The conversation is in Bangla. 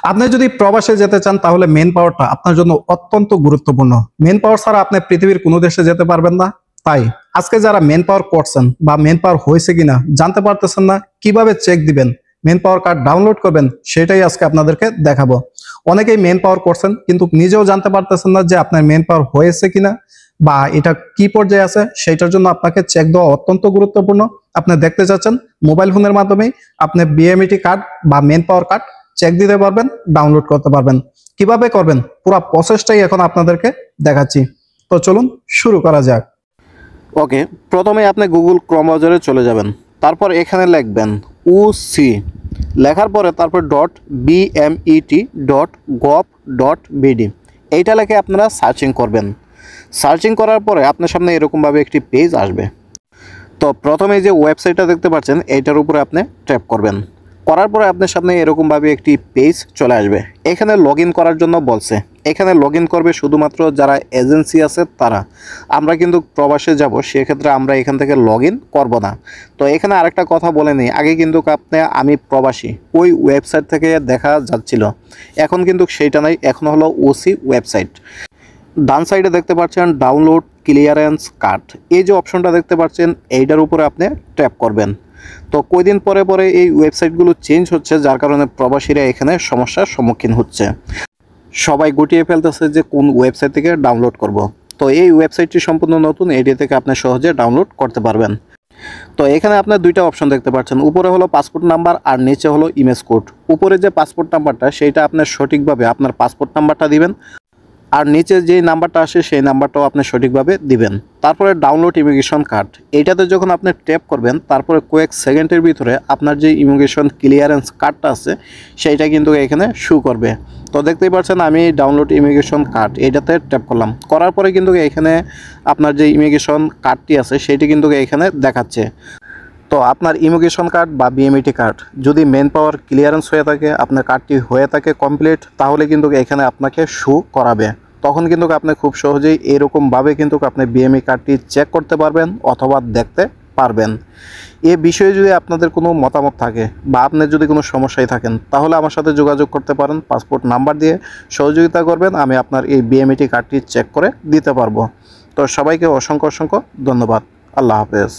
আপনি যদি প্রবাসে যেতে চান তাহলে মেন পাওয়ারটা আপনার জন্য অত্যন্ত গুরুত্বপূর্ণ। মেন পাওয়ার ছাড়া আপনি পৃথিবীর কোনো দেশে যেতে পারবেন না। তাই আজকে যারা মেন পাওয়ার করছেন বা মেন পাওয়ার হয়েছে কিনা জানতে পারতেছেন না, কিভাবে চেক দিবেন, মেন পাওয়ার কার্ড ডাউনলোড করবেন, সেটাই আজকে আপনাদেরকে দেখাবো। অনেকেই মেন পাওয়ার করছেন কিন্তু নিজেও জানতে পারতেছেন না যে আপনার মেন পাওয়ার হয়েছে কিনা বা এটা কি পর্যায়ে আছে। সেটার জন্য আপনাকে চেক দেওয়া অত্যন্ত গুরুত্বপূর্ণ। আপনি দেখতে চাচ্ছেন মোবাইল ফোনের মাধ্যমেই আপনি বিএমইটি কার্ড বা মেন পাওয়ার কার্ড চেক দিতে পারবেন, ডাউনলোড করতে পারবেন। কিভাবে করবেন পুরো প্রসেসটাই এখন আপনাদেরকে দেখাচ্ছি। তো চলুন শুরু করা যাক। ওকে, প্রথমে আপনি গুগল ক্রোম ব্রাউজারে চলে যাবেন। তারপর এখানে লিখবেন UC, লেখার পরে তারপর .bmet.gov.bd এইটা লিখে আপনারা সার্চিং করবেন। সার্চিং করার পরে আপনার সামনে এরকমভাবে একটি পেজ আসবে। তো প্রথমে যে ওয়েবসাইটটা দেখতে পাচ্ছেন এইটার উপরে আপনি ট্যাপ করবেন। করার পরে আপনার সামনে এরকমভাবে একটি পেজ চলে আসবে। এখানে লগ ইন করার জন্য বলছে। এখানে লগ ইন করবে শুধুমাত্র যারা এজেন্সি আছে তারা। আমরা কিন্তু প্রবাসে যাব, সেক্ষেত্রে আমরা এখান থেকে লগ ইন করবো না। তো এখানে আরেকটা কথা বলে নিই, আগে কিন্তু আমি প্রবাসী ওই ওয়েবসাইট থেকে দেখা যাচ্ছিল, এখন কিন্তু সেইটা নাই, এখন হলো OC ওয়েবসাইট। ডান সাইডে দেখতে পাচ্ছেন ডাউনলোড ক্লিয়ারেন্স কার্ড, এই যে অপশনটা দেখতে পাচ্ছেন এইটার উপরে আপনি ট্যাপ করবেন। তো কয়দিন পরে পরে এই ওয়েবসাইটগুলো চেঞ্জ হচ্ছে, যার কারণে প্রবাসীরা এখানে সমস্যার সম্মুখীন হচ্ছে। সবাই গুটিয়ে ফেলতেছে যে কোন ওয়েবসাইট থেকে ডাউনলোড করব। তো এই ওয়েবসাইটটি সম্পূর্ণ নতুন, এটি থেকে আপনি সহজে ডাউনলোড করতে পারবেন। তো এখানে আপনার দুইটা অপশন দেখতে পাচ্ছেন, উপরে হলো পাসপোর্ট নাম্বার আর নিচে হলো ইমেজ কোড। উপরে যে পাসপোর্ট নাম্বারটা সেইটা আপনার সঠিকভাবে আপনার পাসপোর্ট নাম্বারটা দিবেন, আর নিচে যে নাম্বারটা আসে সেই নাম্বারটাও আপনি সঠিকভাবে দিবেন। তারপরে ডাউনলোড ইমিগ্রেশন কার্ড, এইটাতে যখন আপনি ট্যাপ করবেন তারপরে কয়েক সেকেন্ডের ভিতরে আপনার যে ইমিগ্রেশন ক্লিয়ারেন্স কার্ডটা আছে সেইটা কিন্তু এখানে শো করবে। তো দেখতেই পাচ্ছেন আমি ডাউনলোড ইমিগ্রেশন কার্ড এইটাতে ট্যাপ করলাম। করার পরে কিন্তু এখানে আপনার যে ইমিগ্রেশন কার্ডটি আছে সেইটি কিন্তু এখানে দেখাচ্ছে। তো আপনার ইমিগ্রেশন কার্ড বা বিএমইটি কার্ড যদি মেন পাওয়ার ক্লিয়ারেন্স হয়ে থাকে, আপনার কার্ডটি হয়ে থাকে কমপ্লিট, তাহলে কিন্তু এখানে আপনাকে শো করাবে। তখন কিন্তু আপনি খুব সহজেই এরকমভাবে কিন্তু আপনি বিএমই কার্ডটি চেক করতে পারবেন অথবা দেখতে পারবেন। এ বিষয়ে যদি আপনাদের কোনো মতামত থাকে বা আপনার যদি কোনো সমস্যায় থাকেন তাহলে আমার সাথে যোগাযোগ করতে পারেন, পাসপোর্ট নাম্বার দিয়ে সহযোগিতা করবেন, আমি আপনার এই বিএমইটি কার্ডটি চেক করে দিতে পারবো। তো সবাইকে অসংখ্য অসংখ্য ধন্যবাদ। আল্লাহ হাফেজ।